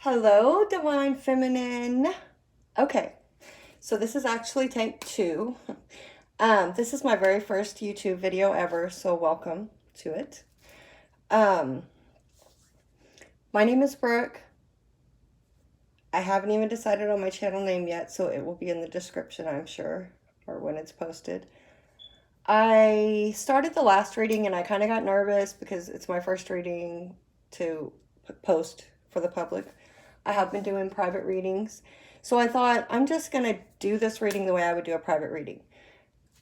Hello, Divine Feminine. Okay, so this is actually take two. This is my very first YouTube video ever, so welcome to it. Um, my name is Brooke. I haven't even decided on my channel name yet, so it will be in the description, I'm sure, or when it's posted. I started the last reading and I kind of got nervous because it's my first reading to post for the public. I have been doing private readings. So I thought I'm just going to do this reading the way I would do a private reading.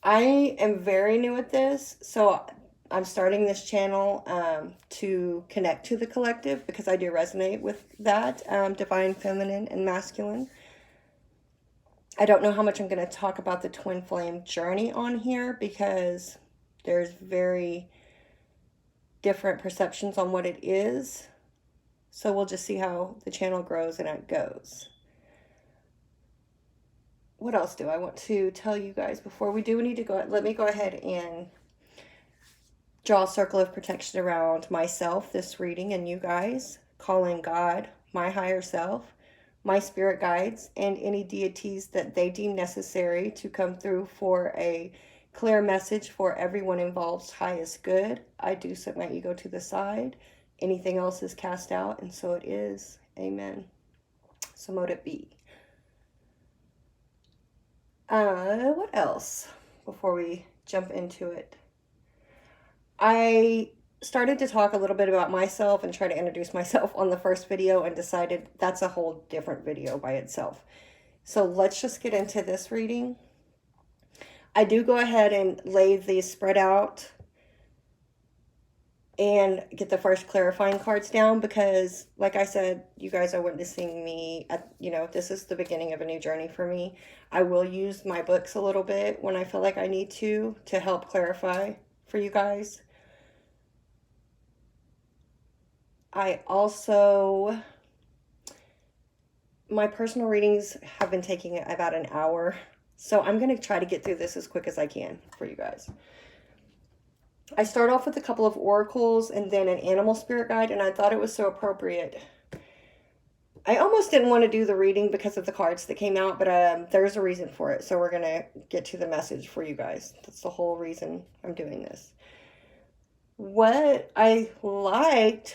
I am very new at this, so I'm starting this channel to connect to the collective because I do resonate with that, divine feminine and masculine. I don't know how much I'm going to talk about the twin flame journey on here because there's very different perceptions on what it is. So we'll just see how the channel grows and it goes. What else do I want to tell you guys before we do? We need to go. Let me go ahead and draw a circle of protection around myself this reading and you guys, calling God, my higher self, my spirit guides, and any deities that they deem necessary to come through for a clear message for everyone involved's highest good. I do set my ego to the side. Anything else is cast out, and so it is. Amen. So mote it be. What else before we jump into it? I started to talk a little bit about myself and try to introduce myself on the first video and decided that's a whole different video by itself. So let's just get into this reading. I do go ahead and lay these spread out and get the first clarifying cards down because, like I said, you guys are witnessing me this is the beginning of a new journey for me. I will use my books a little bit when I feel like I need to help clarify for you guys. I also, my personal readings have been taking about an hour, so I'm going to try to get through this as quick as I can for you guys. I start off with a couple of oracles and then an animal spirit guide, and I thought it was so appropriate. I almost didn't want to do the reading because of the cards that came out, but there's a reason for it, so we're going to get to the message for you guys. That's the whole reason I'm doing this. What I liked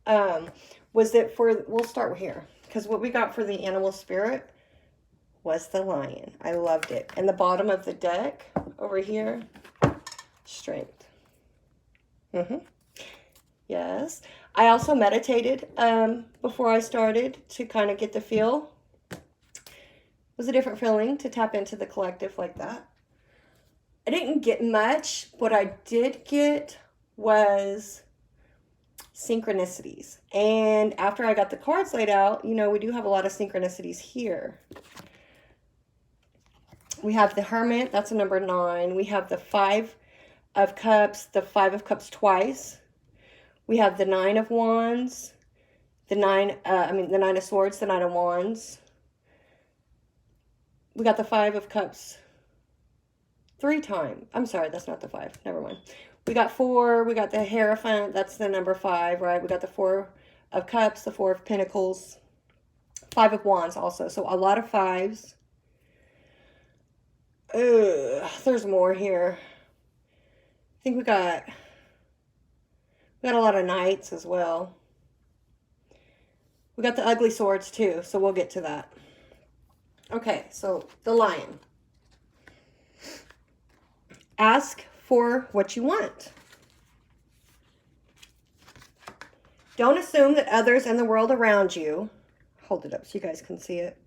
was that we'll start here, because what we got for the animal spirit was the lion. I loved it. And the bottom of the deck over here, strength. Yes. I also meditated before I started to kind of get the feel. It was a different feeling to tap into the collective like that. I didn't get much. What I did get was synchronicities. And after I got the cards laid out, we do have a lot of synchronicities here. We have the Hermit, that's a number 9. We have the 5 of Cups, the 5 of Cups twice. We have the 9 of Wands, the 9 of Swords, the 9 of Wands. We got the 5 of Cups 3 times. I'm sorry, that's not the 5. Never mind. We got 4. We got the Hierophant. That's the number 5, right? We got the 4 of Cups, the 4 of Pentacles, 5 of Wands also. So a lot of 5s. There's more here. I think we got a lot of Knights as well. We got the ugly swords too, so we'll get to that. Okay, so the lion. Ask for what you want. Don't assume that others and the world around you, hold it up so you guys can see it.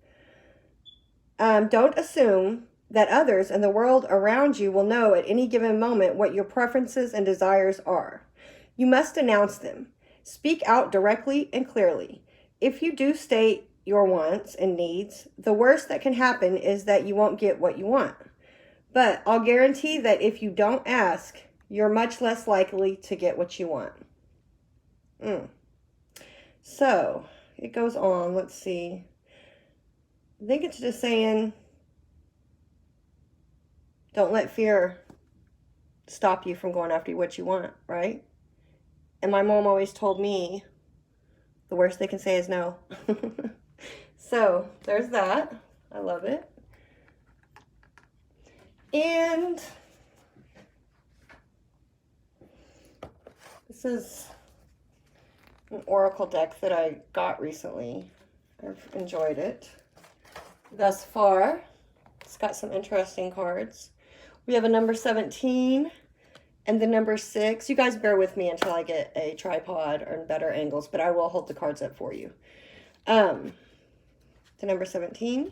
Don't assume that others and the world around you will know at any given moment what your preferences and desires are. You must announce them. Speak out directly and clearly. If you do state your wants and needs, the worst that can happen is that you won't get what you want. But I'll guarantee that if you don't ask, you're much less likely to get what you want. So, it goes on. Let's see. I think it's just saying, don't let fear stop you from going after what you want, right? And my mom always told me, The worst they can say is no. So there's that. I love it. And this is an oracle deck that I got recently. I've enjoyed it thus far. It's got some interesting cards. We have a number 17 and the number 6. You guys bear with me until I get a tripod or better angles, but I will hold the cards up for you. The number 17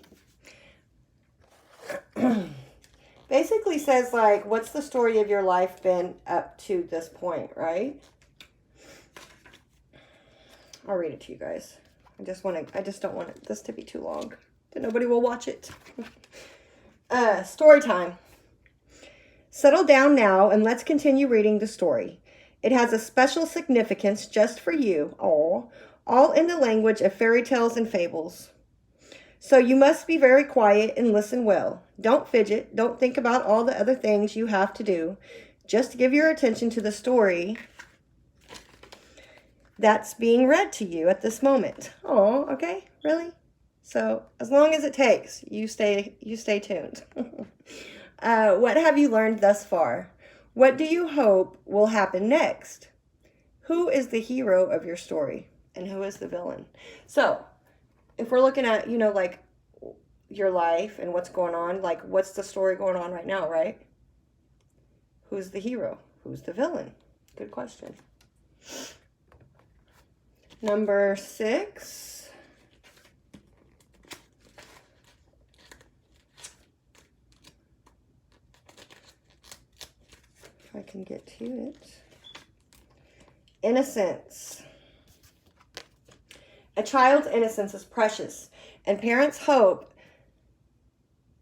basically says, like, what's the story of your life been up to this point, right? I'll read it to you guys. I just don't want this to be too long. That nobody will watch it. Story time. Settle down now and let's continue reading the story. It has a special significance just for you, all in the language of fairy tales and fables. So you must be very quiet and listen well. Don't fidget. Don't think about all the other things you have to do. Just give your attention to the story that's being read to you at this moment. Oh, okay, really? So as long as it takes, you stay tuned. What have you learned thus far? What do you hope will happen next? Who is the hero of your story? And who is the villain? So if we're looking at, you know, like your life and what's going on, like what's the story going on right now, right? Who's the hero? Who's the villain? Good question. Number 6. If I can get to it. Innocence. A child's innocence is precious, and parents hope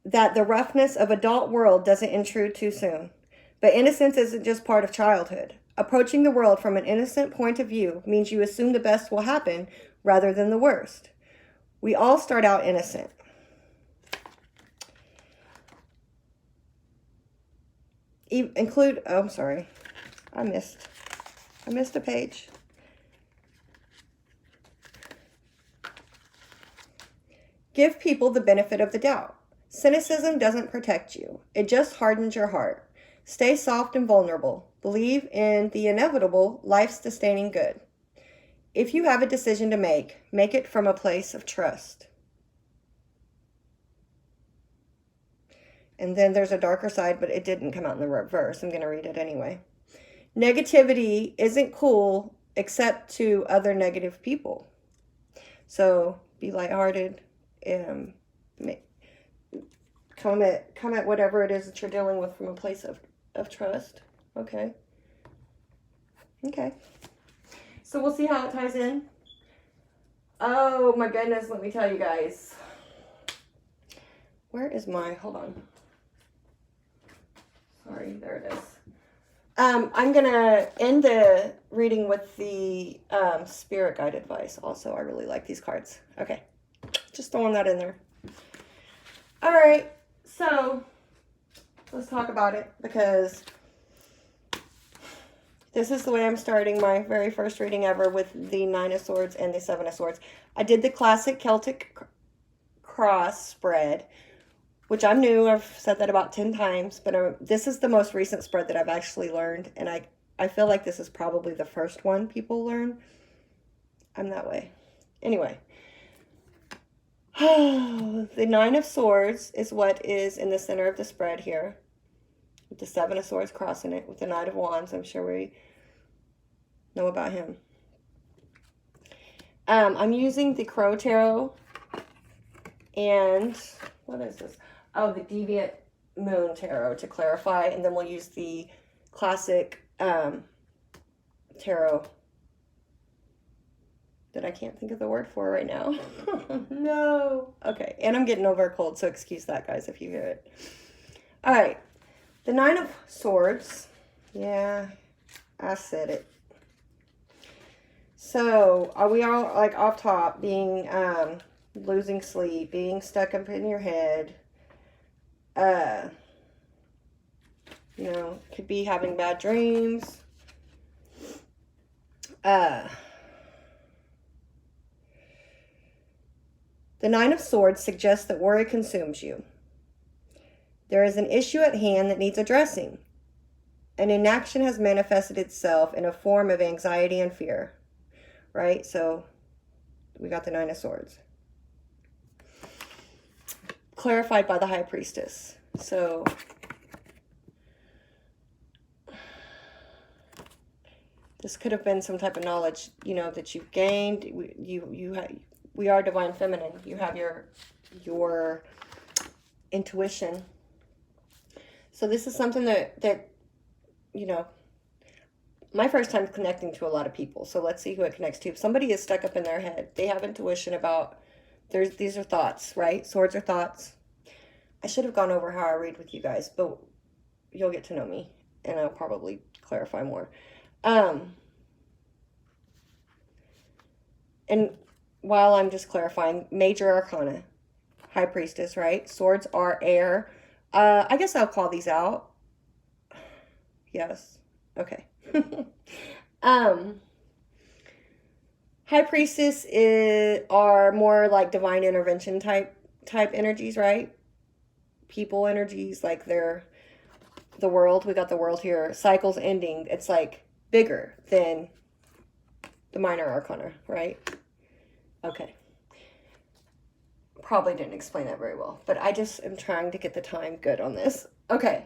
that the roughness of adult world doesn't intrude too soon. But innocence isn't just part of childhood. Approaching the world from an innocent point of view means you assume the best will happen rather than the worst. We all start out innocent. I'm sorry. I missed a page. Give people the benefit of the doubt. Cynicism doesn't protect you. It just hardens your heart. Stay soft and vulnerable. Believe in the inevitable, life-sustaining good. If you have a decision to make it from a place of trust. And then there's a darker side, but it didn't come out in the reverse. I'm going to read it anyway. Negativity isn't cool except to other negative people. So be lighthearted. Come at whatever it is that you're dealing with from a place of trust. Okay. So we'll see how it ties in. Oh my goodness, let me tell you guys. Where is my, hold on. Sorry, there it is. I'm going to end the reading with the spirit guide advice. Also, I really like these cards. Okay, just throwing that in there. All right, so let's talk about it because this is the way I'm starting my very first reading ever with the 9 of Swords and the 7 of Swords. I did the classic Celtic cross spread, which I'm new. I've said that about 10 times, but this is the most recent spread that I've actually learned, and I feel like this is probably the first one people learn. I'm that way. Anyway. The 9 of Swords is what is in the center of the spread here. With the 7 of Swords crossing it with the Knight of Wands. I'm sure we know about him. I'm using the Crow Tarot. And what is this? Oh, the Deviant Moon Tarot to clarify. And then we'll use the classic tarot that I can't think of the word for right now. No. Okay, and I'm getting over a cold, so excuse that, guys, if you hear it. All right, the 9 of Swords. Yeah, I said it. So, are we all, like, off top, being, losing sleep, being stuck up in your head, you know, could be having bad dreams, The Nine of Swords suggests that worry consumes you. There is an issue at hand that needs addressing. An inaction has manifested itself in a form of anxiety and fear, right? So we got the Nine of Swords. Clarified by the High Priestess. So this could have been some type of knowledge, you know, that you've gained. We are divine feminine. You have your intuition. So this is something that you know, my first time connecting to a lot of people. So let's see who it connects to. If somebody is stuck up in their head, they have intuition about, these are thoughts, right? Swords are thoughts. I should have gone over how I read with you guys, but you'll get to know me and I'll probably clarify more. And while I'm just clarifying, Major Arcana, High Priestess, right? Swords are air. I guess I'll call these out. Yes. Okay. High Priestess are more like divine intervention type energies, right? People energies, like they're the world. We got the world here. Cycles ending. It's like bigger than the Minor Arcana, right? Okay. Probably didn't explain that very well, but I just am trying to get the time good on this. Okay.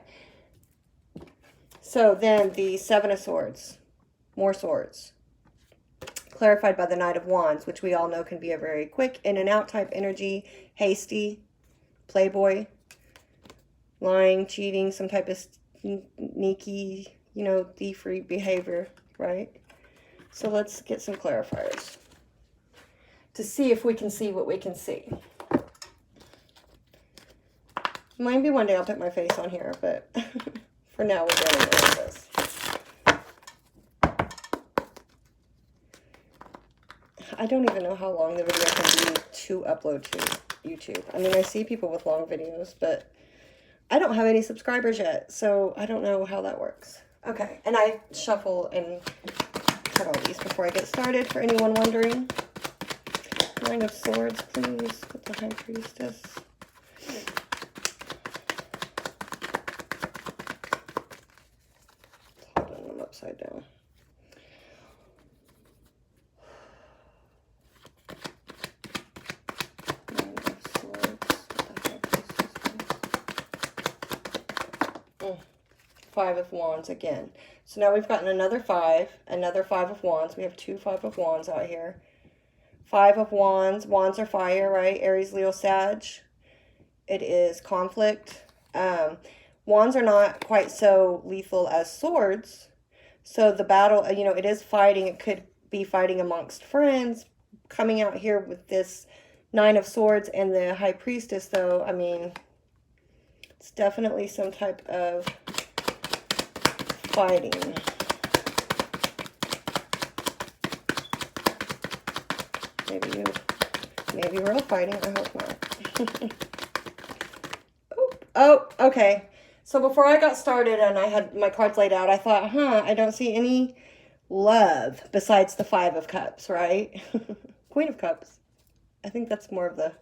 So then the Seven of Swords, more swords, clarified by the Knight of Wands, which we all know can be a very quick in and out type energy, hasty, playboy, lying, cheating, some type of sneaky, you know, thievery behavior, right? So let's get some clarifiers to see if we can see what we can see. Maybe one day I'll put my face on here, but for now we're doing all of this. I don't even know how long the video can be to upload to YouTube. I mean, I see people with long videos, but I don't have any subscribers yet, so I don't know how that works. Okay, and I shuffle and cut all these before I get started, for anyone wondering. Nine of Swords, please, with the High Priestess. Hold on, I'm upside down. Nine of Swords, with the High Priestess. Five of Wands again. So now we've gotten another Five of Wands. We have two Five of Wands out here. Five of Wands. Wands are fire, right? Aries, Leo, Sag. It is conflict. Wands are not quite so lethal as swords. So the battle, you know, it is fighting. It could be fighting amongst friends. Coming out here with this Nine of Swords and the High Priestess, though, I mean, it's definitely some type of fighting. Maybe real fighting. I hope not. Oh, okay. So before I got started and I had my cards laid out, I thought, I don't see any love besides the Five of Cups, right? Queen of Cups. I think that's more of the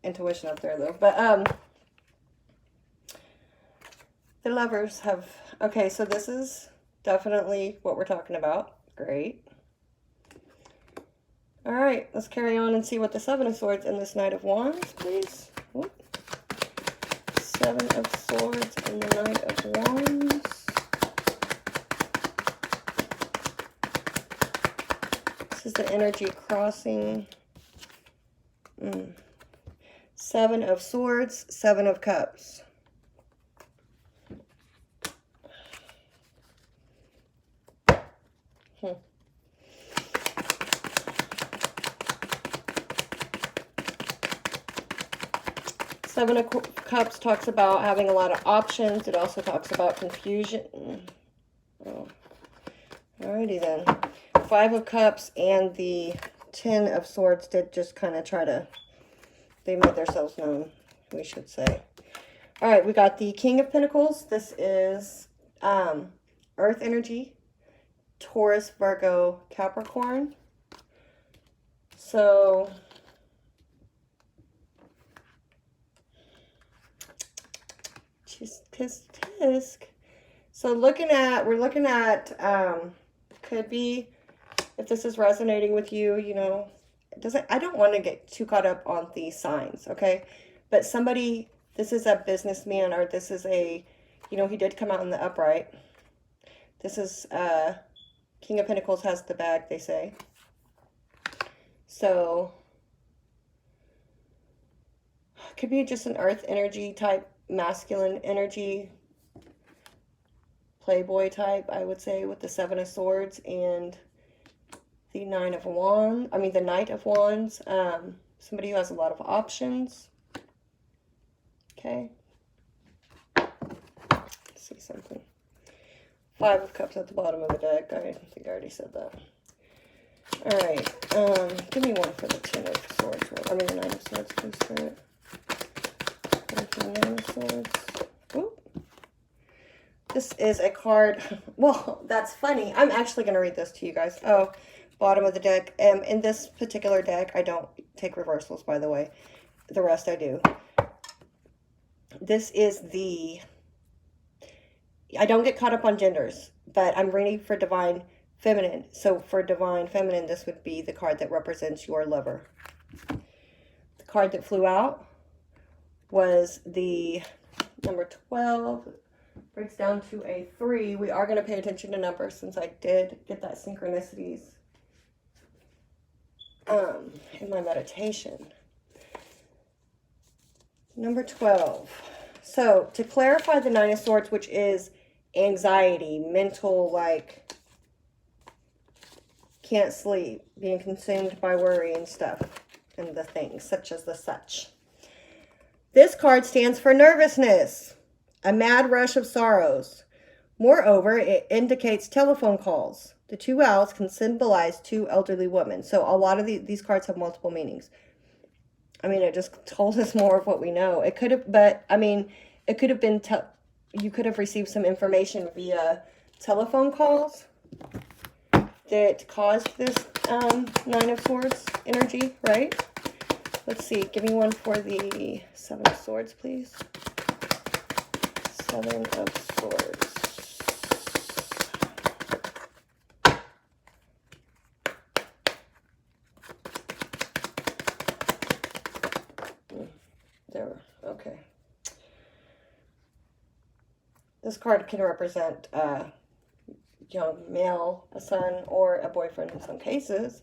intuition up there, though. But the Lovers have... Okay, so this is definitely what we're talking about. Great. All right, let's carry on and see what the Seven of Swords and this Knight of Wands, please. Whoop. Seven of Swords and the Knight of Wands. This is the energy crossing. Seven of Swords, Seven of Cups. Seven of Cups talks about having a lot of options. It also talks about confusion. Oh. Alrighty then. Five of Cups and the Ten of Swords did just kind of try to, they made themselves known, we should say. Alright, we got the King of Pentacles. This is Earth energy. Taurus, Virgo, Capricorn. So... tisk, tisk, tisk. So we're looking at, could be, if this is resonating with you, you know, I don't want to get too caught up on these signs, okay? But somebody, this is a businessman, or this is a, you know, he did come out in the upright. This is, King of Pentacles has the bag, they say. So, could be just an earth energy type, masculine energy, playboy type, I would say, with the Seven of Swords and the Nine of Wands. I mean, the Knight of Wands. Somebody who has a lot of options. Okay. Let's see something. Five of Cups at the bottom of the deck. I think I already said that. Alright. Give me one for the Ten of Swords. I mean, the Nine of Swords, please, Spirit. One for the Nine of Swords. Ooh. This is a card. Well, that's funny. I'm actually going to read this to you guys. Oh, bottom of the deck. In this particular deck, I don't take reversals, by the way. The rest I do. This is the... I don't get caught up on genders, but I'm reading for Divine Feminine. So for Divine Feminine, this would be the card that represents your lover. The card that flew out was the number 12. Breaks down to a 3. We are going to pay attention to numbers since I did get that synchronicities in my meditation. Number 12. So to clarify the Nine of Swords, which is anxiety, mental, like can't sleep, being consumed by worry and stuff, and the things such as the such. This card stands for nervousness, a mad rush of sorrows. Moreover, it indicates telephone calls. The two owls can symbolize two elderly women. So a lot of these cards have multiple meanings. I mean, it just told us more of what we know. It could have, but I mean, it could have been, you could have received some information via telephone calls that caused this Nine of Swords energy, right? Let's see. Give me one for the Seven of Swords, please. Seven of Swords. There. Okay. This card can represent a young male, a son, or a boyfriend in some cases.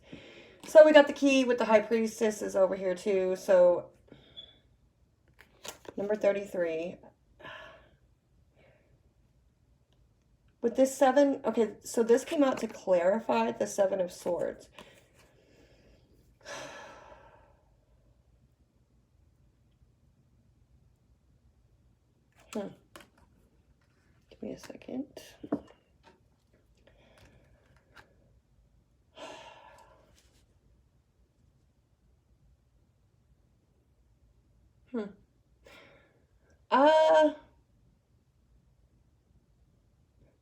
So we got the key with the High Priestess is over here too. So number 33. With this 7, okay, so this came out to clarify the Seven of Swords. Give me a second.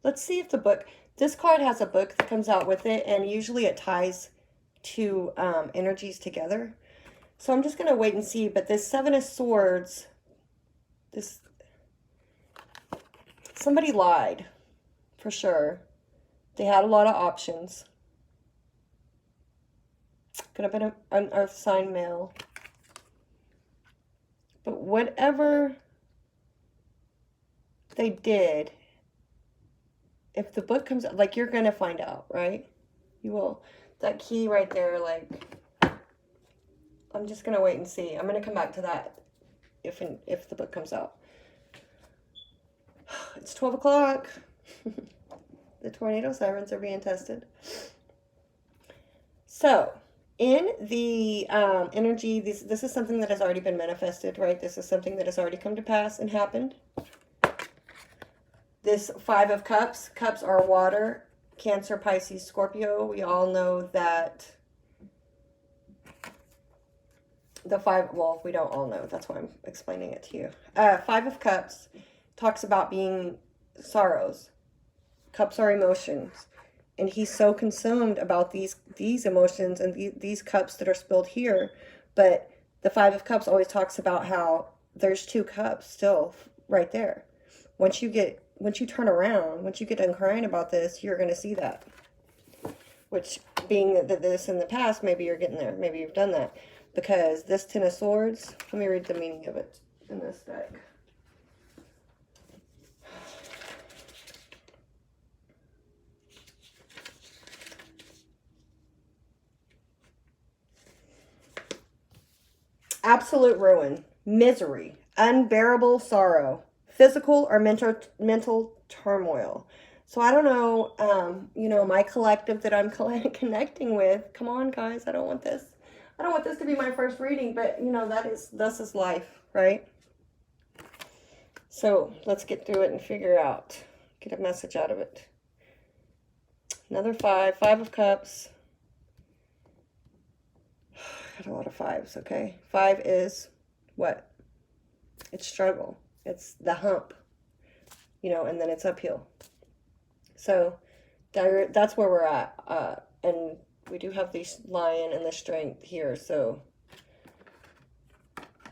Let's see if the book, this card has a book that comes out with it, and usually it ties two energies together. So I'm just going to wait and see, but this Seven of Swords, somebody lied, for sure. They had a lot of options. Could have been an earth sign male. But whatever they did, if the book comes out, like, you're going to find out, right? You will. That key right there, like, I'm just going to wait and see. I'm going to come back to that if the book comes out. It's 12 o'clock. The tornado sirens are being tested. So, in the energy, this is something that has already been manifested, right? This is something that has already come to pass and happened. This Five of Cups. Cups are water. Cancer, Pisces, Scorpio. We all know that the five, well, we don't all know. That's why I'm explaining it to you. Five of Cups talks about being sorrows. Cups are emotions. And he's so consumed about these emotions and these cups that are spilled here. But the Five of Cups always talks about how there's two cups still right there. once you turn around, once you get done crying about this, you're going to see that. Which, being that this in the past, maybe you're getting there. Maybe you've done that. Because this Ten of Swords, let me read the meaning of it in this deck. Absolute ruin, misery, unbearable sorrow, physical or mental turmoil. So I don't know, you know, my collective that I'm connecting with. Come on, guys, I don't want this. I don't want this to be my first reading, but you know, this is life, right? So let's get through it and figure out, get a message out of it. Another 5 of Cups. Got a lot of 5s, okay? 5 is what? It's struggle. It's the hump, you know, and then it's uphill. So that's where we're at. And we do have the Lion and the Strength here. So,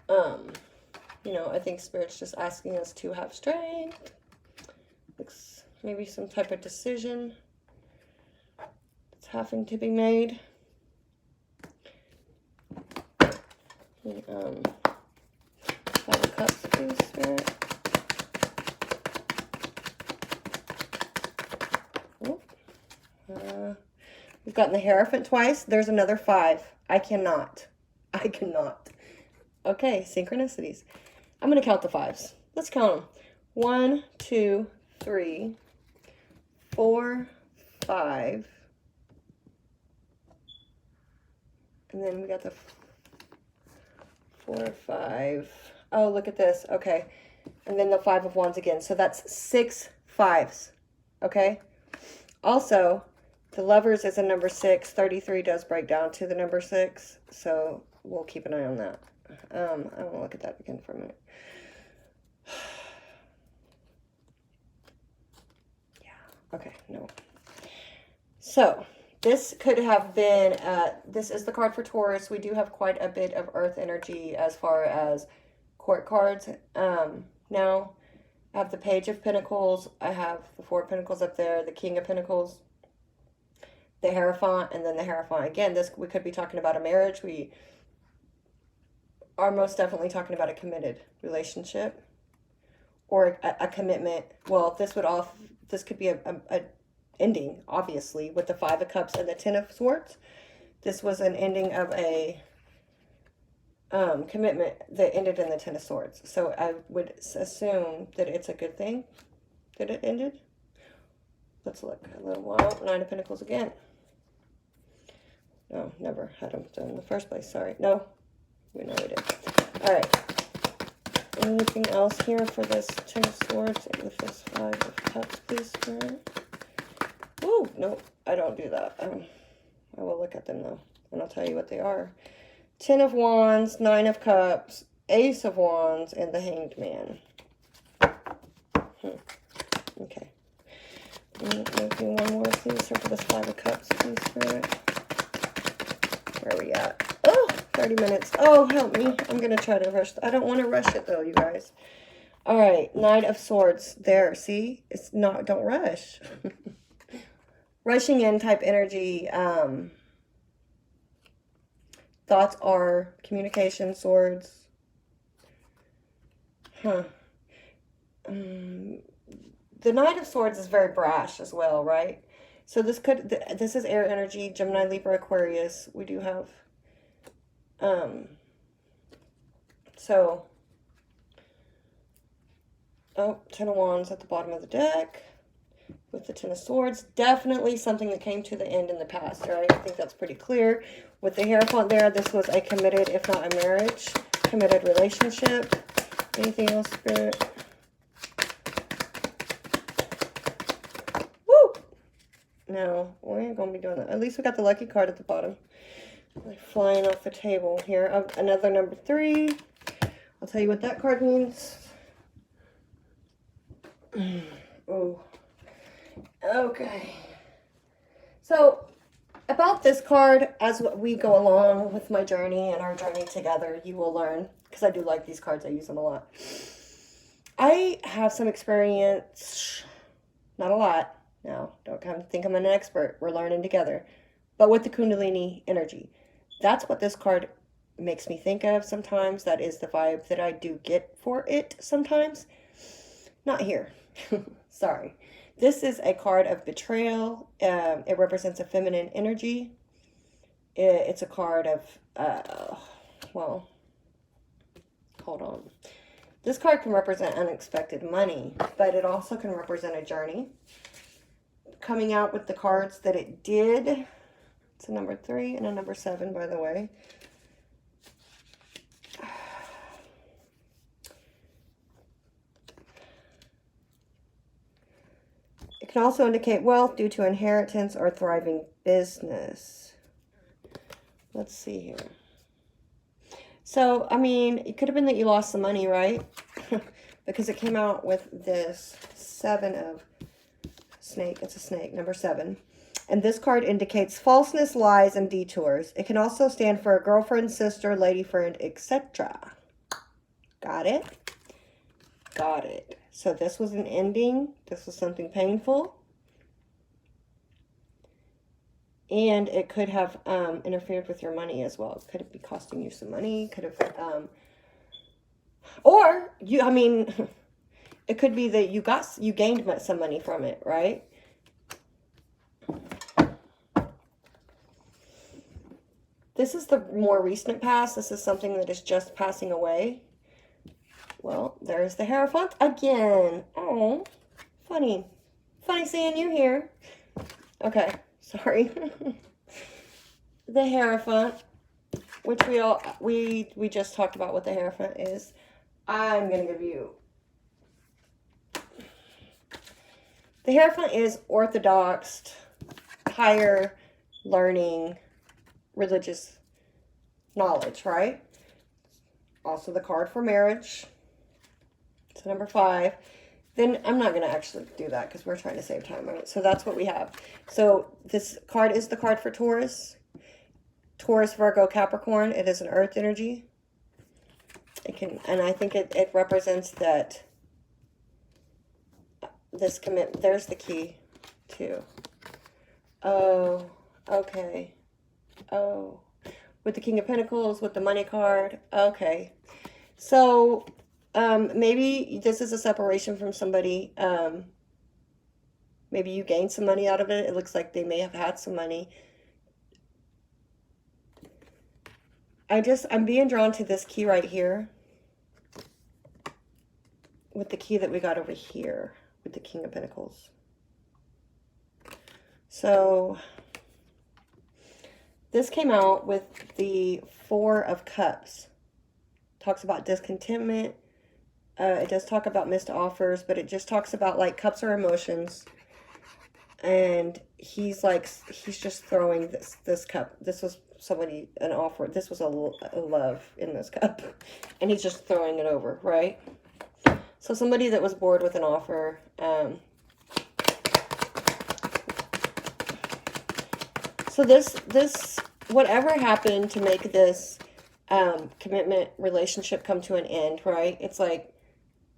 you know, I think Spirit's just asking us to have strength. Looks maybe some type of decision that's having to be made. 5 of Cups, please, Spirit. We've gotten the Hierophant twice. There's another 5. I cannot. Okay, synchronicities. I'm going to count the 5s. Let's count them. 1, 2, 3, 4, 5. And then we got the 4, 5. Oh, look at this. Okay. And then the 5 of Wands again. So that's 6 5s. Okay. Also, the Lovers is a number 6. 33 does break down to the number 6. So we'll keep an eye on that. I want to look at that again for a minute. Yeah. Okay. No. So this could have been, this is the card for Taurus. We do have quite a bit of earth energy as far as court cards. Now, I have the Page of Pentacles. I have the 4 of Pentacles up there, the King of Pentacles, the Hierophant, and then the Hierophant. Again, we could be talking about a marriage. We are most definitely talking about a committed relationship or a commitment. Well, this could be a ending, obviously, with the 5 of Cups and the 10 of Swords. This was an ending of a commitment that ended in the 10 of Swords. So I would assume that it's a good thing that it ended. Let's look a little while. 9 of Pentacles again. No, never had them done in the first place. Sorry. No, we know we did. All right. Anything else here for this 10 of Swords with this 5 of Cups, please, Spirit? Ooh, no, I don't do that. I will look at them, though, and I'll tell you what they are. 10 of Wands, 9 of Cups, Ace of Wands, and the Hanged Man. Okay. Maybe one more, please, for this 5 of Cups, please, Spirit. Where are we at? Oh, 30 minutes. Oh, help me. I'm going to try to rush. I don't want to rush it, though, you guys. All right, 9 of Swords. There, see? It's not, don't rush. Rushing in type energy. Thoughts are communication, swords. The Knight of Swords is very brash as well, right? So this is air energy, Gemini, Libra, Aquarius. We do have, so, oh, 10 of Wands at the bottom of the deck with the 10 of Swords. Definitely something that came to the end in the past, right? I think that's pretty clear. With the Hierophant there, this was a committed, if not a marriage, committed relationship. Anything else, Spirit? Woo! No, we ain't gonna be doing that. At least we got the lucky card at the bottom. Like flying off the table here. Another number 3. I'll tell you what that card means. Oh. Okay. So, about this card, as we go along with my journey and our journey together, you will learn, because I do like these cards, I use them a lot. I have some experience, not a lot. Now, don't come to think I'm an expert. We're learning together. But with the Kundalini energy, that's what this card makes me think of sometimes. That is the vibe that I do get for it sometimes. Not here. Sorry. This is a card of betrayal. It represents a feminine energy. It's a card of, well, hold on. This card can represent unexpected money, but it also can represent a journey. Coming out with the cards that it did. It's a number 3 and a number 7, by the way. It can also indicate wealth due to inheritance or thriving business. Let's see here. So, I mean, it could have been that you lost some money, right? Because it came out with this 7 of snake. It's a snake, number 7. And this card indicates falseness, lies, and detours. It can also stand for a girlfriend, sister, lady friend, etc. Got it? Got it. So this was an ending. This was something painful. And it could have interfered with your money as well. It could be costing you some money. Could have, or you. I mean, it could be that you gained some money from it, right? This is the more recent past. This is something that is just passing away. Well, there's the Hierophant again. Oh, funny. Funny seeing you here. Okay, sorry. The Hierophant, which we just talked about what the Hierophant is. I'm going to give you... The Hierophant is orthodox, higher learning, religious knowledge, right? Also the card for marriage. So number 5. Then I'm not going to actually do that because we're trying to save time, right? So that's what we have. So this card is the card for Taurus. Taurus, Virgo, Capricorn. It is an earth energy. It can, and I think it represents that this commitment. There's the key too. Oh, okay. Oh, with the King of Pentacles, with the money card. Okay. So, maybe this is a separation from somebody. Maybe you gained some money out of it. It looks like they may have had some money. I'm being drawn to this key right here. With the key that we got over here. With the King of Pentacles. So... this came out with the 4 of Cups. Talks about discontentment. It does talk about missed offers, but it just talks about, like, cups are emotions. And he's just throwing this cup. This was an offer. This was a love in this cup. And he's just throwing it over, right? So somebody that was bored with an offer, so this, whatever happened to make this commitment relationship come to an end, right? It's like,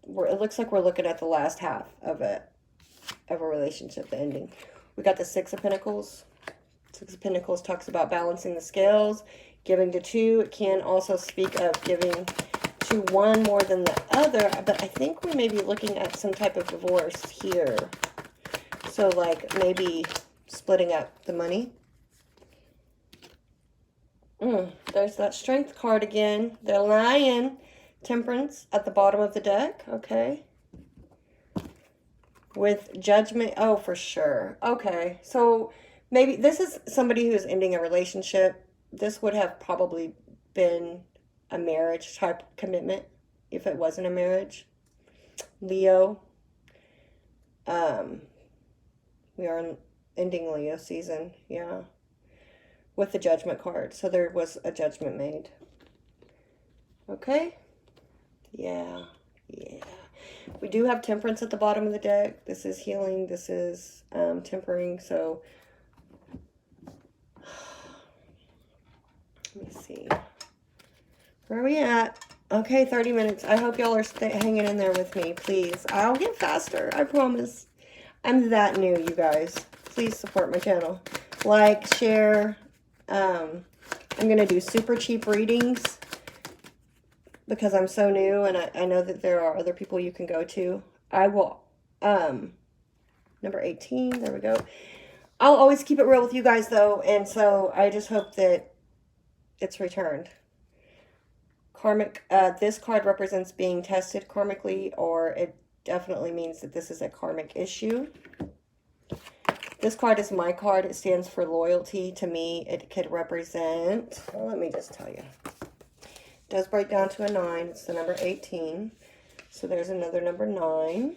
it looks like we're looking at the last half of a relationship, the ending. We got the 6 of Pentacles. 6 of Pentacles talks about balancing the scales, giving to 2. It can also speak of giving to one more than the other, but I think we may be looking at some type of divorce here. So, like, maybe splitting up the money. There's that Strength card again. The Lion. Temperance at the bottom of the deck. Okay. With Judgment. Oh, for sure. Okay. So, maybe this is somebody who's ending a relationship. This would have probably been a marriage type commitment if it wasn't a marriage. Leo. We are ending Leo season. Yeah. With the Judgment card. So there was a judgment made. Okay. Yeah. Yeah. We do have Temperance at the bottom of the deck. This is healing. This is tempering. So let me see. Where are we at? Okay, 30 minutes. I hope y'all are hanging in there with me, please. I'll get faster, I promise. I'm that new, you guys. Please support my channel. Like, share. I'm going to do super cheap readings because I'm so new, and I know that there are other people you can go to. I will, number 18, there we go. I'll always keep it real with you guys, though, and so I just hope that it's returned. Karmic, this card represents being tested karmically, or it definitely means that this is a karmic issue. This card is my card. It stands for loyalty. To me, it could represent, well, let me just tell you. It does break down to a 9. It's the number 18. So there's another number 9.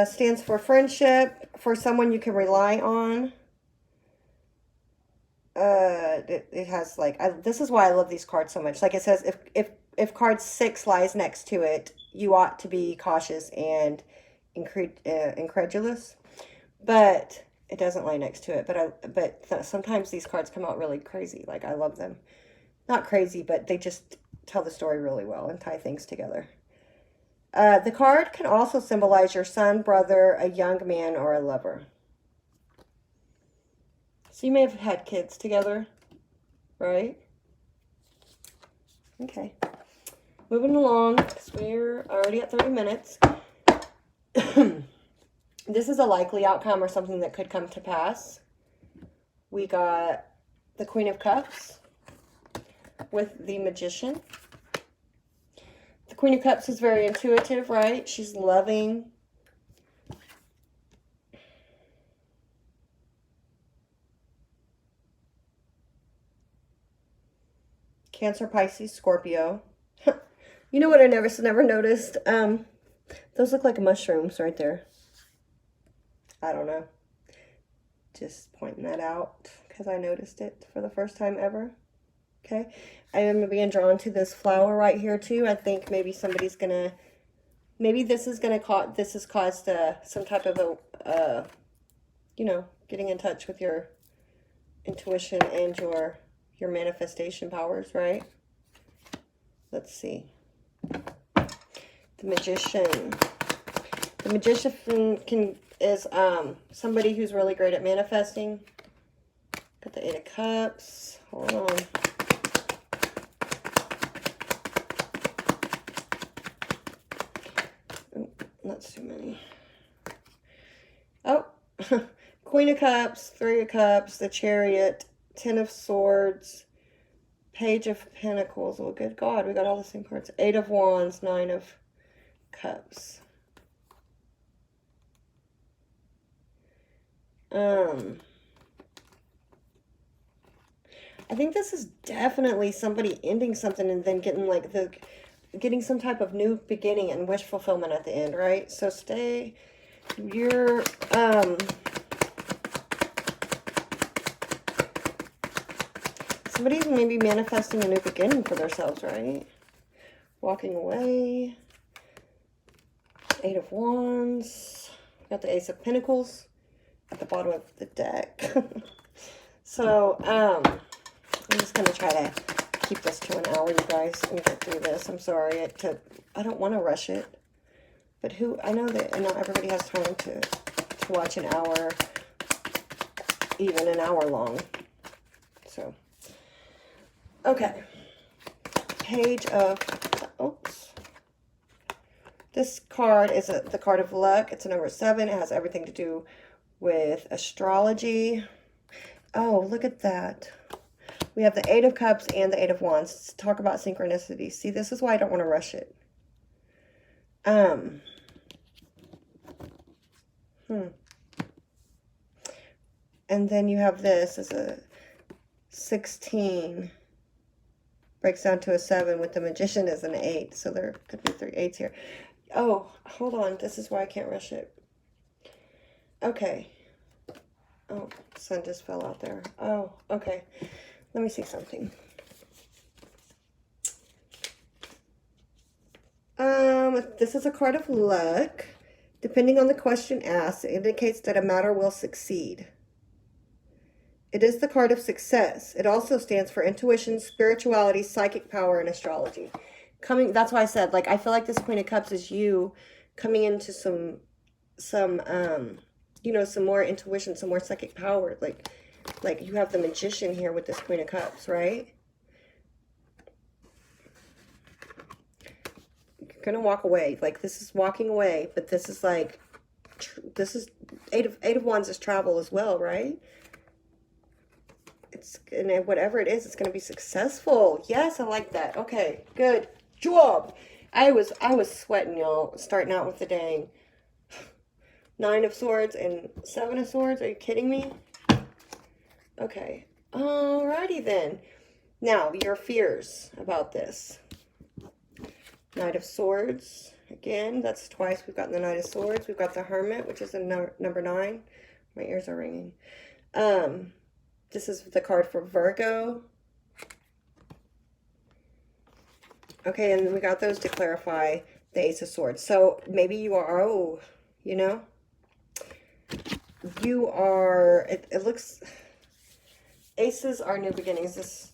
Stands for friendship, for someone you can rely on. It has like, this is why I love these cards so much. Like it says, if card 6 lies next to it, you ought to be cautious and incredulous. But it doesn't lie next to it. But sometimes these cards come out really crazy. Like, I love them. Not crazy, but they just tell the story really well and tie things together. The card can also symbolize your son, brother, a young man, or a lover. So you may have had kids together, right? Okay. Moving along, because we're already at 30 minutes. This is a likely outcome or something that could come to pass. We got the Queen of Cups with the Magician. The Queen of Cups is very intuitive, right? She's loving. Cancer, Pisces, Scorpio. You know what I never noticed? Those look like mushrooms right there. I don't know. Just pointing that out because I noticed it for the first time ever. Okay. I am being drawn to this flower right here too. I think maybe somebody's gonna, maybe this is gonna cause, this has caused some type of a, you know, getting in touch with your intuition and your manifestation powers, right? Let's see. The Magician. The Magician is somebody who's really great at manifesting. Got the 8 of Cups. Hold on. Oh, that's too many. Oh, Queen of Cups, 3 of Cups, the Chariot, 10 of Swords, Page of Pentacles. Oh, good God, we got all the same cards. 8 of Wands, 9 of Cups. I think this is definitely somebody ending something and then getting like getting some type of new beginning and wish fulfillment at the end, right? So you're somebody's maybe manifesting a new beginning for themselves, right? Walking away. 8 of Wands. Got the Ace of Pentacles at the bottom of the deck. So, I'm just going to try to keep this to an hour, you guys, and get through this. I'm sorry. I don't want to rush it. But I know that not everybody has time to watch an hour, even an hour long. So, okay. Page of, oops. This card is the card of luck. It's a number 7. It has everything to do with astrology. Oh, look at that. We have the 8 of Cups and the 8 of Wands. Let's talk about synchronicity. See, this is why I don't want to rush it. And then you have this as a 16. Breaks down to a 7 with the Magician as an 8. So there could be 3 8s here. Oh, hold on. This is why I can't rush it. Okay. Oh, sun just fell out there. Oh, okay. Let me see something. This is a card of luck. Depending on the question asked, it indicates that a matter will succeed. It is the card of success. It also stands for intuition, spirituality, psychic power, and astrology. That's why I said, like, I feel like this Queen of Cups is you coming into some you know, some more intuition, some more psychic power. Like you have the Magician here with this Queen of Cups, right? You're gonna walk away. Like, this is walking away, but this is like, this is Eight of Wands is travel as well, right? And whatever it is, it's going to be successful. Yes, I like that. Okay, good job. I was sweating, y'all, starting out with the dang 9 of Swords and 7 of Swords. Are you kidding me? Okay. Alrighty then. Now, your fears about this. Knight of Swords. Again, that's twice we've gotten the Knight of Swords. We've got the Hermit, which is a number 9. My ears are ringing. This is the card for Virgo. Okay, and we got those to clarify the Ace of Swords. So maybe you are, you know, you are, it looks, aces are new beginnings.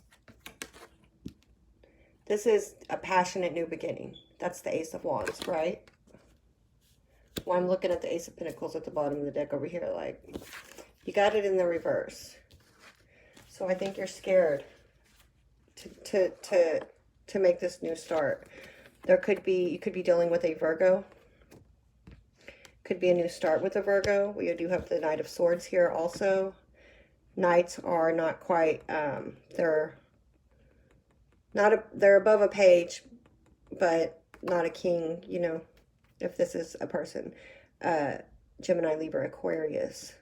This is a passionate new beginning. That's the Ace of Wands, right? Well, I'm looking at the Ace of Pentacles at the bottom of the deck over here. Like, you got it in the reverse. So I think you're scared to make this new start. You could be dealing with a Virgo. Could be a new start with a Virgo. We do have the Knight of Swords here also. Knights are not quite, they're above a page, but not a king, you know, if this is a person. Gemini, Libra, Aquarius.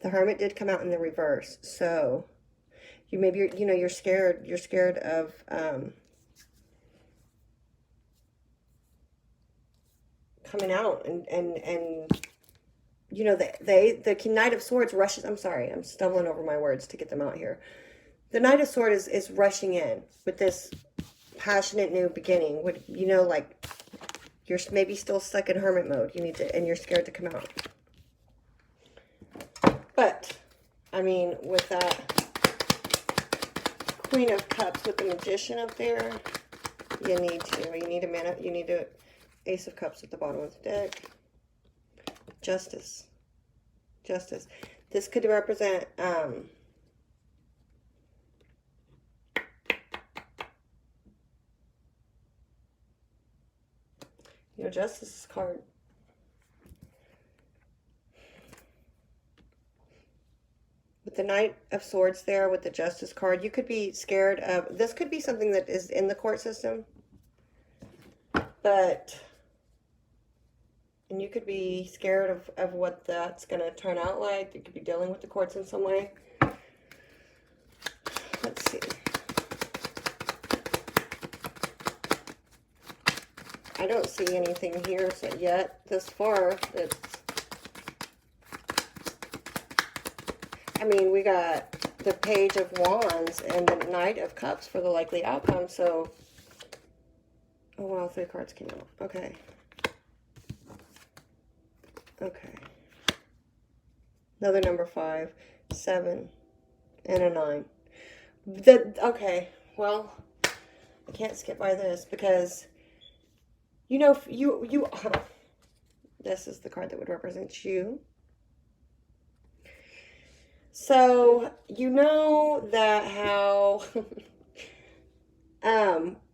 The Hermit did come out in the reverse, so you're scared. You're scared of coming out and you know, the Knight of Swords rushes. I'm sorry, I'm stumbling over my words to get them out here. The Knight of Swords is rushing in with this passionate new beginning. You know, like, you're maybe still stuck in hermit mode. And you're scared to come out. But, I mean, with that Queen of Cups with the Magician up there, you need a Ace of Cups at the bottom of the deck. Justice. This could represent, you know, Justice card. With the Knight of Swords there, with the Justice card, you could be scared of, this could be something that is in the court system, and you could be scared of what that's going to turn out like. You could be dealing with the courts in some way. Let's see. I don't see anything here yet this far. I mean, we got the Page of Wands and the Knight of Cups for the likely outcome, so... Oh, wow, 3 cards came out. Okay. Okay. Another number 5, 7, and a 9. Okay, well, I can't skip by this because, you know, this is the card that would represent you. So, you know that how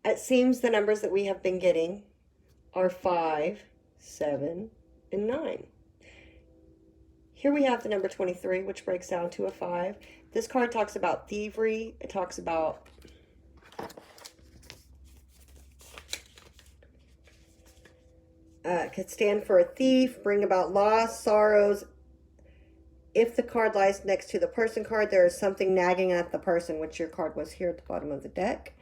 it seems the numbers that we have been getting are 5, 7, and 9. Here we have the number 23, which breaks down to a 5. This card talks about thievery. It talks about could stand for a thief, bring about loss, sorrows. If the card lies next to the person card, there is something nagging at the person, which your card was here at the bottom of the deck.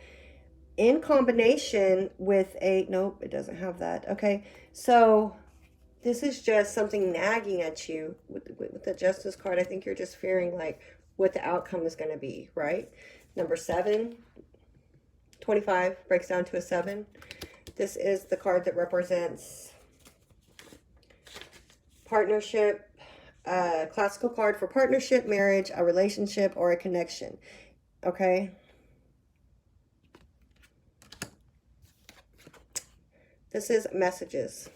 In combination with nope, it doesn't have that. Okay, so this is just something nagging at you with the Justice card. I think you're just fearing like what the outcome is going to be, right? Number 7, 25 breaks down to a 7. This is the card that represents partnership, classical card for partnership, marriage, a relationship, or a connection. Okay. This is messages.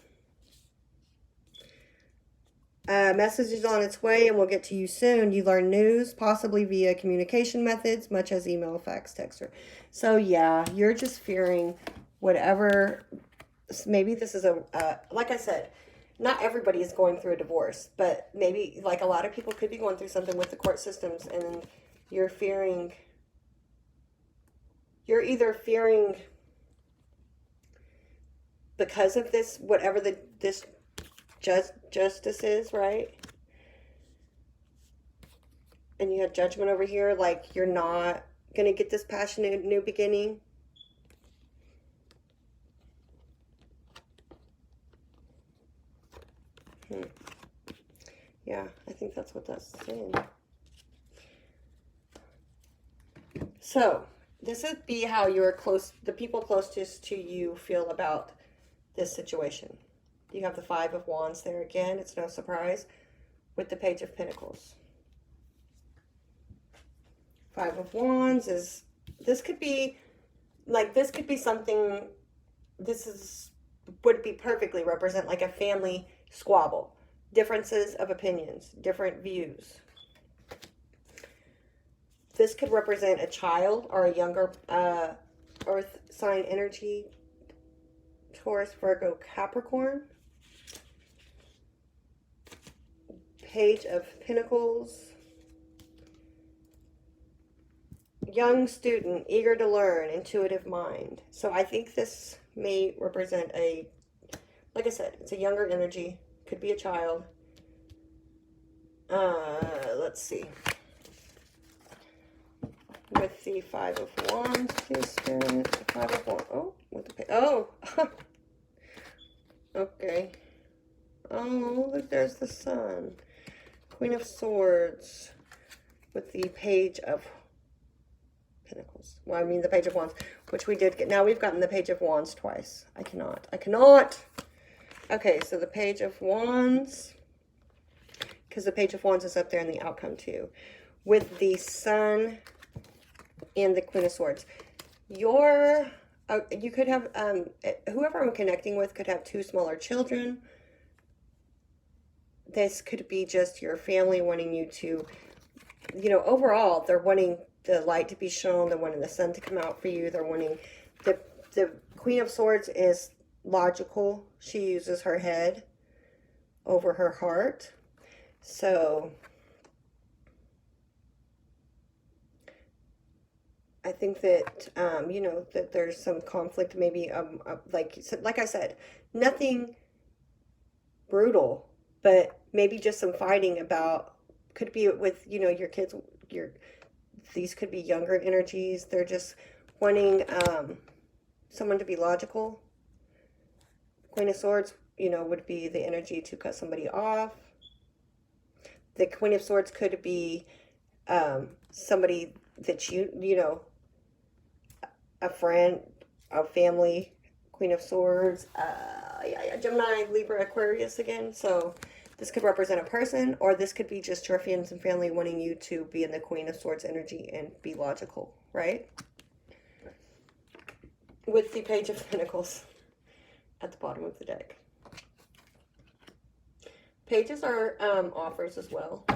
Message is on its way and will get to you soon. You learn news, possibly via communication methods, much as email, fax, text. So yeah, you're just fearing whatever. Maybe this is like I said, not everybody is going through a divorce, but maybe like a lot of people could be going through something with the court systems, and you're fearing, you're either fearing because of this, whatever this justice is, right? And you have judgment over here, like you're not going to get this passionate new beginning. Yeah, I think that's what that's saying. So, this would be how the people closest to you feel about this situation. You have the Five of Wands there again. It's no surprise with the Page of Pentacles. Five of Wands is, this could be something, would be perfectly represent like a family squabble. Differences of opinions, different views. This could represent a child or a younger earth sign energy. Taurus, Virgo, Capricorn. Page of Pentacles. Young student, eager to learn, intuitive mind. So I think this may represent like I said, it's a younger energy. Could be a child. Let's see. With the Five of Wands, please, Spirit. The Five of Wands. Oh, with the oh. Okay. Oh, look, there's the Sun. Queen of Swords with the Page of Pentacles. Well, I mean the Page of Wands, which we did get. Now we've gotten the Page of Wands twice. I cannot. Okay, so the Page of Wands, because the Page of Wands is up there in the outcome too, with the Sun and the Queen of Swords. You could have, whoever I'm connecting with could have two smaller children. This could be just your family wanting you to, overall, they're wanting the light to be shown. They're wanting the sun to come out for you. They're wanting, the Queen of Swords is logical. She uses her head over her heart. So I think that, that there's some conflict, maybe, like I said, nothing brutal, but maybe just some fighting about, could be with, your kids, these could be younger energies. They're just wanting someone to be logical. Queen of Swords, would be the energy to cut somebody off. The Queen of Swords could be somebody that a friend, a family. Queen of Swords, Gemini, Libra, Aquarius again. So this could represent a person, or this could be just your friends and family wanting you to be in the Queen of Swords energy and be logical, right? With the Page of Pentacles at the bottom of the deck. Pages are offers as well.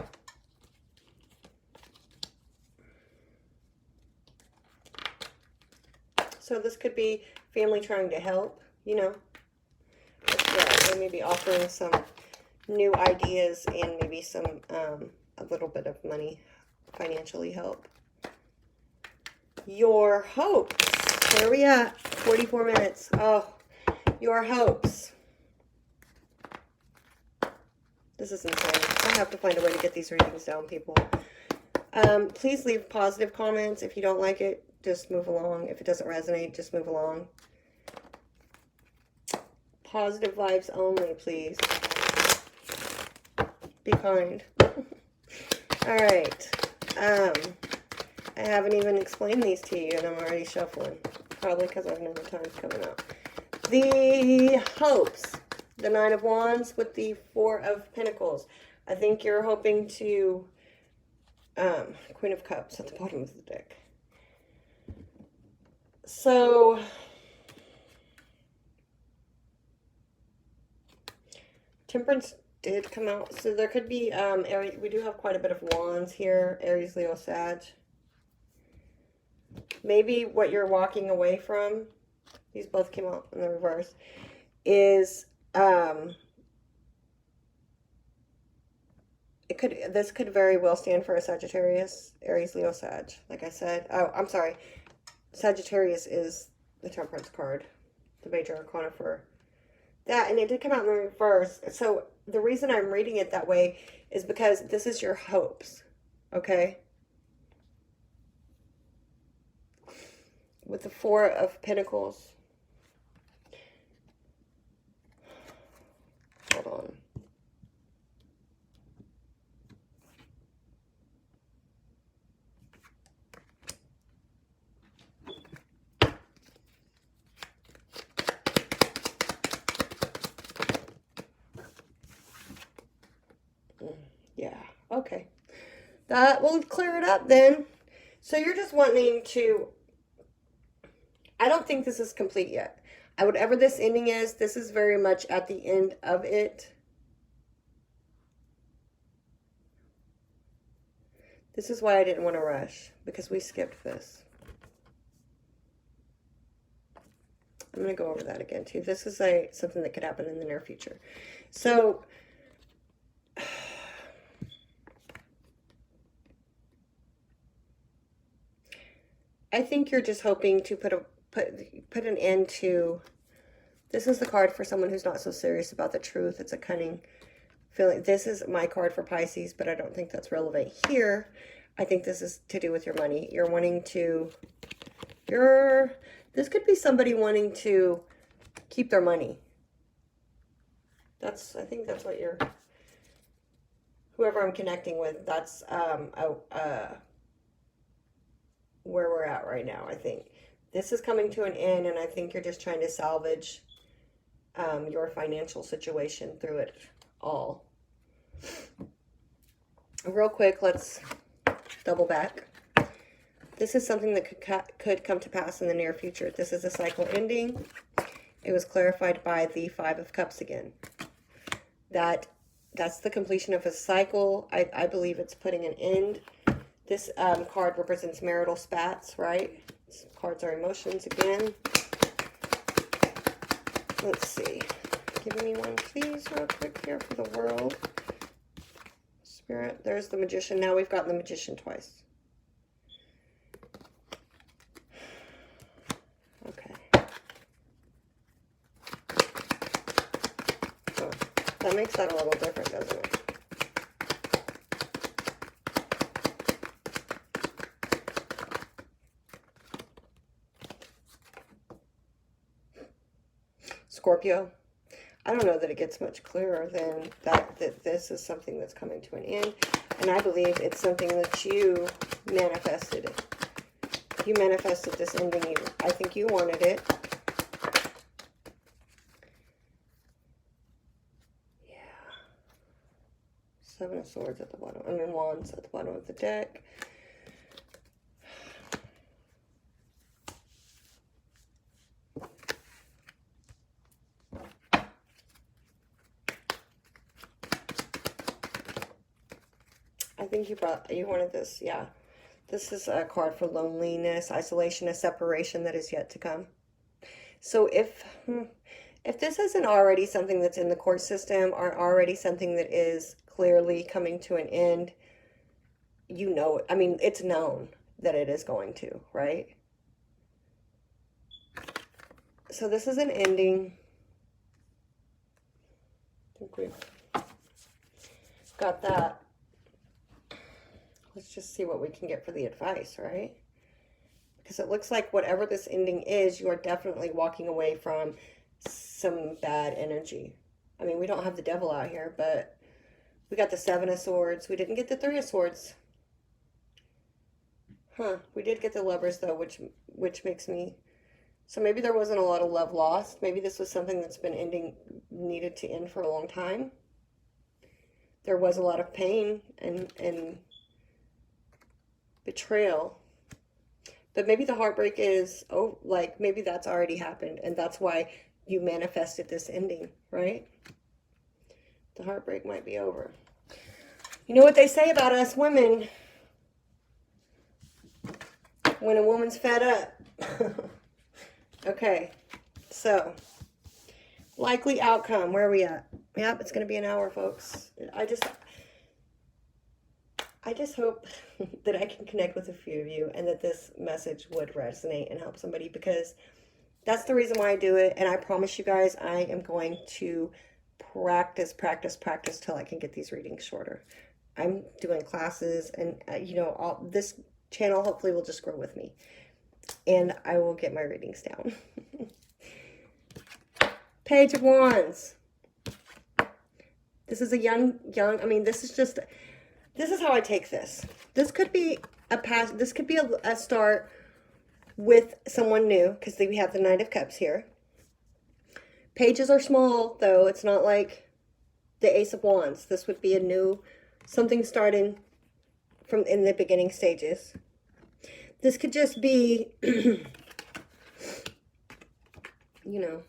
So this could be family trying to help, Yeah, they may be offering some new ideas and maybe some, a little bit of money, financially help. Your hopes. Where are we at? 44 minutes. Oh, your hopes. This is insane. I have to find a way to get these readings down, people. Please leave positive comments. If you don't like it, just move along. If it doesn't resonate, just move along. Positive vibes only, please. Be kind. All right. I haven't even explained these to you, and I'm already shuffling. Probably because I have no time's coming up. The hopes. The Nine of Wands with the Four of Pentacles. I think you're hoping to... Queen of Cups at the bottom of the deck. So... Temperance did come out. So there could be... Aries, we do have quite a bit of Wands here. Aries, Leo, Sag. Maybe what you're walking away from... These both came out in the reverse. Is... This could very well stand for a Sagittarius, Aries, Leo, Sag. Like I said. Oh, I'm sorry. Sagittarius is the Temperance card. The major arcana for that. And it did come out in the reverse. So the reason I'm reading it that way is because this is your hopes. Okay? With the Four of Pentacles. Hold on. Yeah, okay. That will clear it up then. So you're just wanting to... I don't think this is complete yet. Whatever this ending is, this is very much at the end of it. This is why I didn't want to rush, because we skipped this. I'm going to go over that again too. This is something that could happen in the near future. So... I think you're just hoping to put an end to... This is the card for someone who's not so serious about the truth. It's a cunning feeling. This is my card for Pisces, but I don't think that's relevant here. I think this is to do with your money. You're wanting to... This could be somebody wanting to keep their money. I think that's what you're... Whoever I'm connecting with, that's where we're at right now, I think. This is coming to an end, and I think you're just trying to salvage your financial situation through it all. Real quick, let's double back. This is something that could come to pass in the near future. This is a cycle ending. It was clarified by the Five of Cups again. That's the completion of a cycle. I believe it's putting an end. This card represents marital spats, right? Cards are emotions again. Let's see. Give me one, please, real quick here for the world. Spirit. There's the Magician. Now we've gotten the Magician twice. Okay. Oh, that makes that a little different, doesn't it? Scorpio. I don't know that it gets much clearer than that this is something that's coming to an end. And I believe it's something that you manifested. You manifested this ending. I think you wanted it. Yeah. Seven of Swords at the bottom. I mean, Wands at the bottom of the deck. I think you wanted this, yeah. This is a card for loneliness, isolation, a separation that is yet to come. So if this isn't already something that's in the court system or already something that is clearly coming to an end, you know, I mean, it's known that it is going to, right? So this is an ending. I think we've got that. Let's just see what we can get for the advice, right? Because it looks like whatever this ending is, you are definitely walking away from some bad energy. I mean, we don't have the Devil out here, but we got the Seven of Swords. We didn't get the Three of Swords. Huh. We did get the Lovers, though, which makes me So maybe there wasn't a lot of love lost. Maybe this was something that's been needed to end for a long time. There was a lot of pain and betrayal. But maybe the heartbreak is, oh, like maybe that's already happened and that's why you manifested this ending, right? The heartbreak might be over. You know what they say about us women? When a woman's fed up. Okay, so likely outcome. Where are we at? Yep, it's going to be an hour, folks. I just hope that I can connect with a few of you and that this message would resonate and help somebody, because that's the reason why I do it. And I promise you guys, I am going to practice till I can get these readings shorter. I'm doing classes, and you know, this channel hopefully will just grow with me, and I will get my readings down. Page of Wands. This is a young, I mean, this is how I take this. This could be this could be a start with someone new, because we have the Knight of Cups here. Pages are small, though. It's not like the Ace of Wands. This would be a new, something starting from in the beginning stages. This could just be, you know,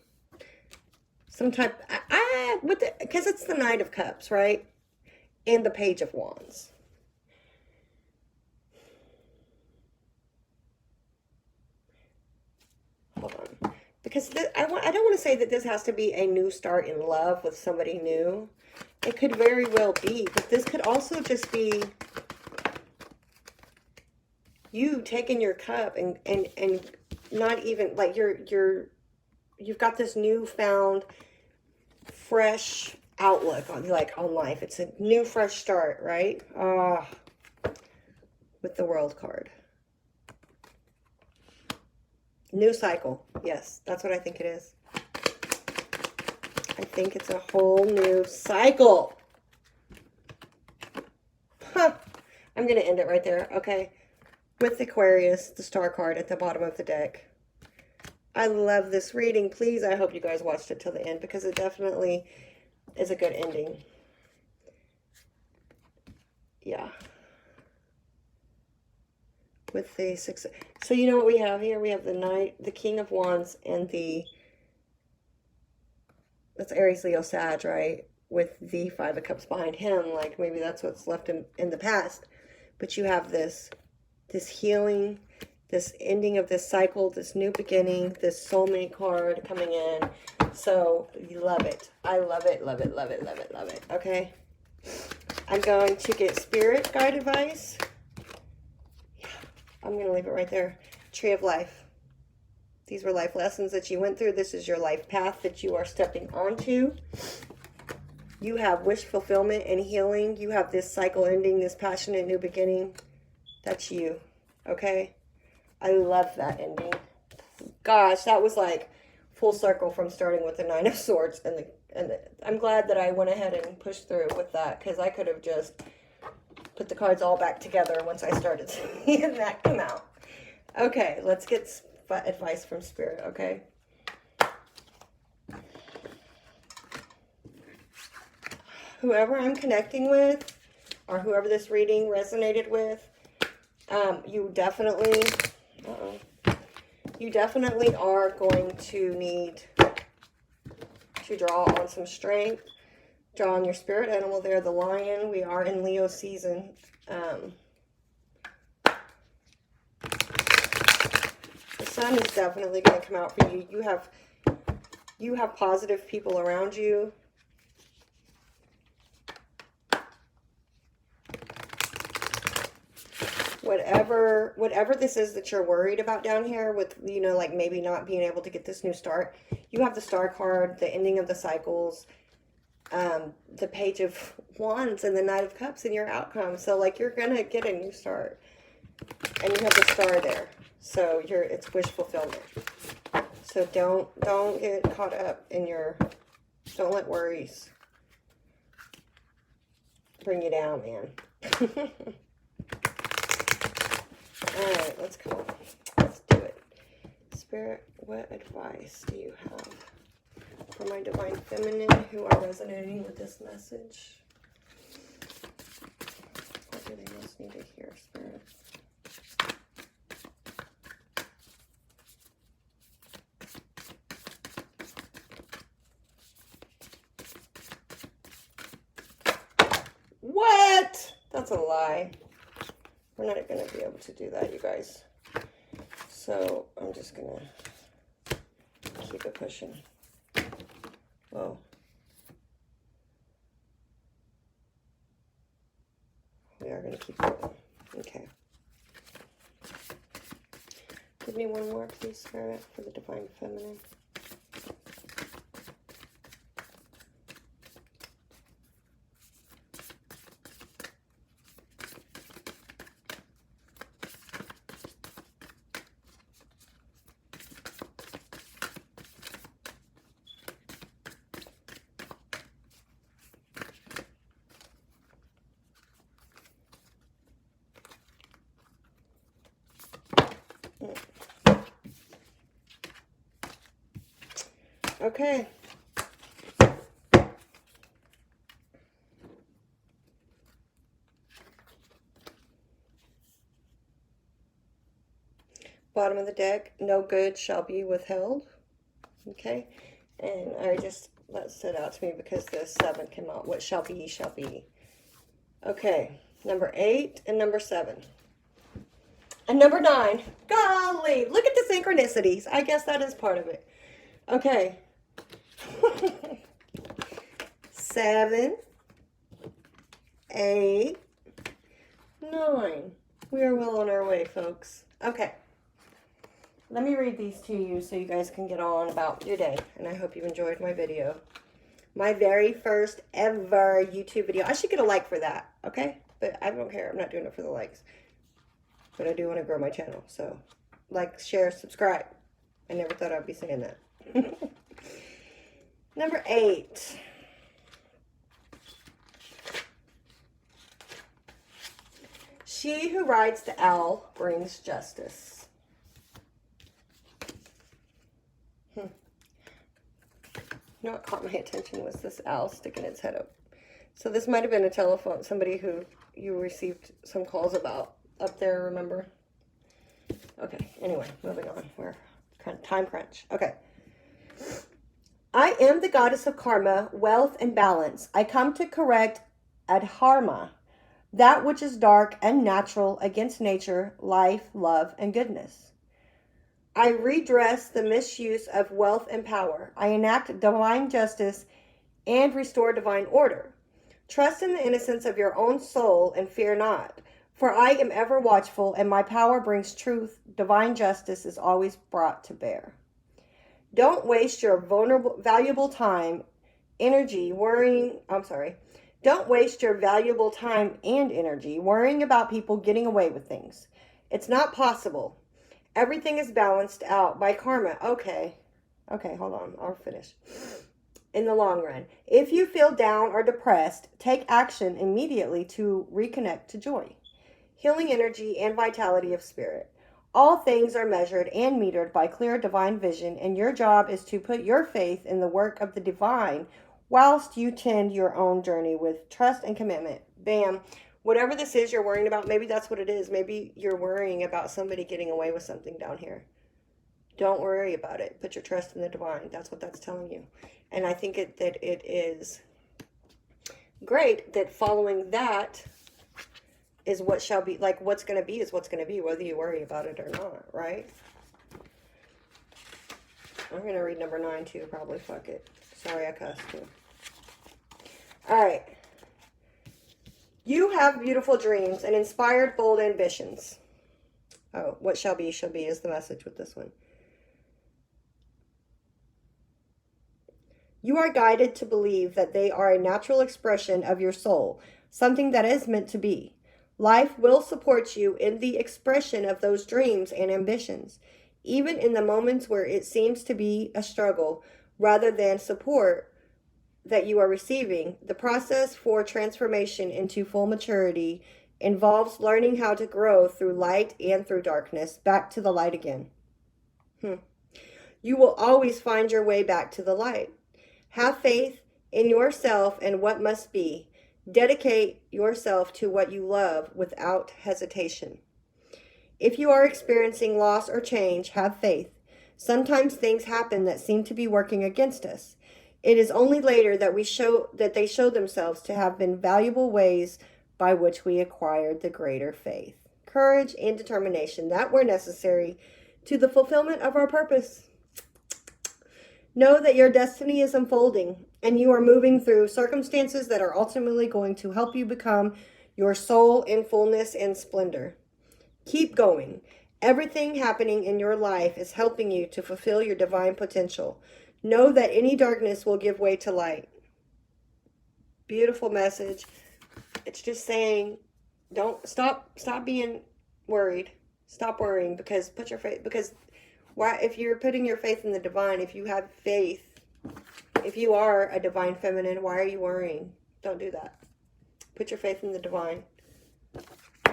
some type, because it's the Knight of Cups, right? And the Page of Wands. Hold on. Because I don't want to say that this has to be a new start in love with somebody new. It could very well be, but this could also just be you taking your cup and not even like you've got this newfound fresh outlook on life. It's a new fresh start, right? With the World card. New cycle. Yes, that's what I think it is. I think it's a whole new cycle. Huh. I'm going to end it right there. Okay. With Aquarius, the star card at the bottom of the deck. I love this reading. Please, I hope you guys watched it till the end, because it definitely is a good ending. Yeah. With the six. So you know what we have here? We have the Knight, the King of Wands, and that's Aries, Leo, Sag, right? With the Five of Cups behind him. Like maybe that's what's left in the past. But you have this healing, this ending of this cycle, this new beginning, this soulmate card coming in. So you love it. I love it, love it, love it, love it, love it. Okay. I'm going to get spirit guide advice. I'm going to leave it right there. Tree of Life. These were life lessons that you went through. This is your life path that you are stepping onto. You have wish fulfillment and healing. You have this cycle ending, this passionate new beginning. That's you. Okay? I love that ending. Gosh, that was like full circle from starting with the Nine of Swords. And I'm glad that I went ahead and pushed through with that, because I could have just put the cards all back together once I started seeing that come out. Okay, let's get advice from Spirit, okay? Whoever I'm connecting with, or whoever this reading resonated with, you definitely are going to need to draw on some strength. Draw on your spirit animal there, the lion. We are in Leo season. The sun is definitely going to come out for you. You have positive people around you. Whatever this is that you're worried about down here with, you know, like maybe not being able to get this new start, you have the Star card, the ending of the cycles, the Page of Wands, and the Knight of Cups in your outcome. So like you're gonna get a new start, and you have the star there. So it's wish fulfillment. So don't get caught up in don't let worries bring you down, man. All right, let's go. Let's do it. Spirit, what advice do you have for my divine feminine who are resonating with this message? What do they most need to hear, Spirit? What? That's a lie. We're not going to be able to do that, you guys. So I'm just going to keep it pushing. Whoa. We are going to keep going. Okay. Give me one more, please, Spirit, for the divine feminine. Okay. Bottom of the deck, no good shall be withheld. Okay. And I just, that stood out to me because the 7 came out. What shall be, shall be. Okay. Number 8 and number 7. And number 9. Golly, look at the synchronicities. I guess that is part of it. Okay. 7, 8, 9. We are well on our way, folks. Okay. Let me read these to you so you guys can get on about your day. And I hope you enjoyed my video. My very first ever YouTube video. I should get a like for that, okay? But I don't care. I'm not doing it for the likes. But I do want to grow my channel. So, like, share, subscribe. I never thought I'd be saying that. Number 8. She who rides the owl brings justice. You know what caught my attention was this owl sticking its head up. So this might have been a telephone, somebody who you received some calls about up there, remember? Okay, anyway, moving on. We're kind of time crunch. Okay. I am the goddess of karma, wealth, and balance. I come to correct adharma, that which is dark and natural against nature, life, love, and goodness. I redress the misuse of wealth and power. I enact divine justice and restore divine order. Trust in the innocence of your own soul and fear not, for I am ever watchful and my power brings truth. Divine justice is always brought to bear. Don't waste your valuable time, energy worrying. Don't waste your valuable time and energy worrying about people getting away with things. It's not possible. Everything is balanced out by karma. Okay, hold on. I'll finish. In the long run, if you feel down or depressed, take action immediately to reconnect to joy, healing energy, and vitality of spirit. All things are measured and metered by clear divine vision, and your job is to put your faith in the work of the divine whilst you tend your own journey with trust and commitment. Bam. Whatever this is you're worrying about, maybe that's what it is. Maybe you're worrying about somebody getting away with something down here. Don't worry about it. Put your trust in the divine. That's what that's telling you. And I think that it is great that following that is what shall be. Like, what's going to be is what's going to be, whether you worry about it or not, right? I'm going to read number 9 too, probably. Fuck it. Sorry, I cussed too. All right. You have beautiful dreams and inspired, bold ambitions. Oh, what shall be is the message with this one. You are guided to believe that they are a natural expression of your soul, something that is meant to be. Life will support you in the expression of those dreams and ambitions, even in the moments where it seems to be a struggle rather than support that you are receiving. The process for transformation into full maturity involves learning how to grow through light and through darkness, back to the light again. You You will always find your way back to the light. Have faith in yourself and what must be. Dedicate yourself to what you love without hesitation. If you are experiencing loss or change, have faith. Sometimes things happen that seem to be working against us. It is only later that they show themselves to have been valuable ways by which we acquired the greater faith, courage, and determination that were necessary to the fulfillment of our purpose. Know that your destiny is unfolding and you are moving through circumstances that are ultimately going to help you become your soul in fullness and splendor. Keep going. Everything happening in your life is helping you to fulfill your divine potential. Know that any darkness will give way to light. Beautiful message. It's just saying, don't stop being worried. Stop worrying, because put your faith, because why, if you're putting your faith in the divine, if you have faith, if you are a divine feminine, why are you worrying? Don't do that. Put your faith in the divine.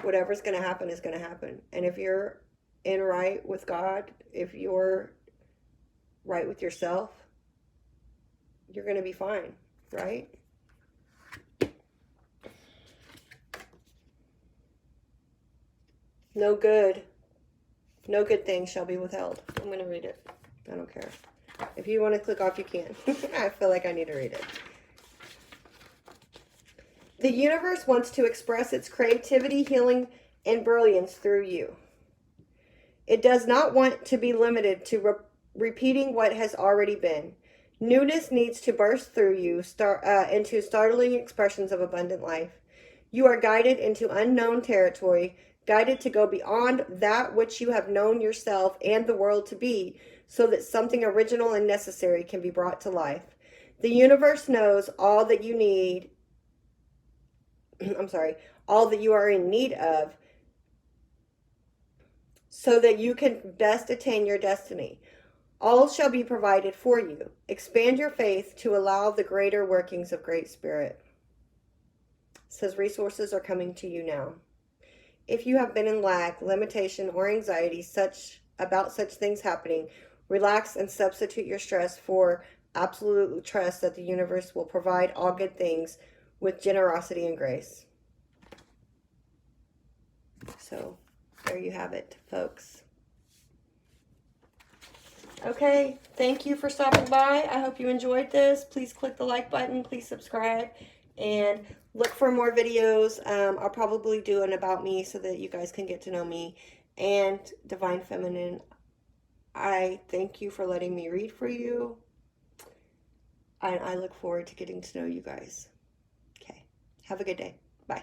Whatever's going to happen is going to happen. And if you're in right with God, if you're right with yourself, you're going to be fine, right? No good thing shall be withheld. I'm going to read it. I don't care. If you want to click off, you can. I feel like I need to read it. The universe wants to express its creativity, healing, and brilliance through you. It does not want to be limited to repeating what has already been. Newness needs to burst through you into startling expressions of abundant life. You are guided into unknown territory, guided to go beyond that which you have known yourself and the world to be, so that something original and necessary can be brought to life. The universe knows all that you need. All that you are in need of, so that you can best attain your destiny. All shall be provided for you. Expand your faith to allow the greater workings of Great Spirit. It says resources are coming to you now. If you have been in lack, limitation, or anxiety about such things happening, relax and substitute your stress for absolute trust that the universe will provide all good things with generosity and grace. So there you have it, folks. Okay, thank you for stopping by. I hope you enjoyed this. Please click the like button. Please subscribe and look for more videos. I'll probably do an about me so that you guys can get to know me. And Divine Feminine, I thank you for letting me read for you. And I look forward to getting to know you guys. Okay, have a good day. Bye.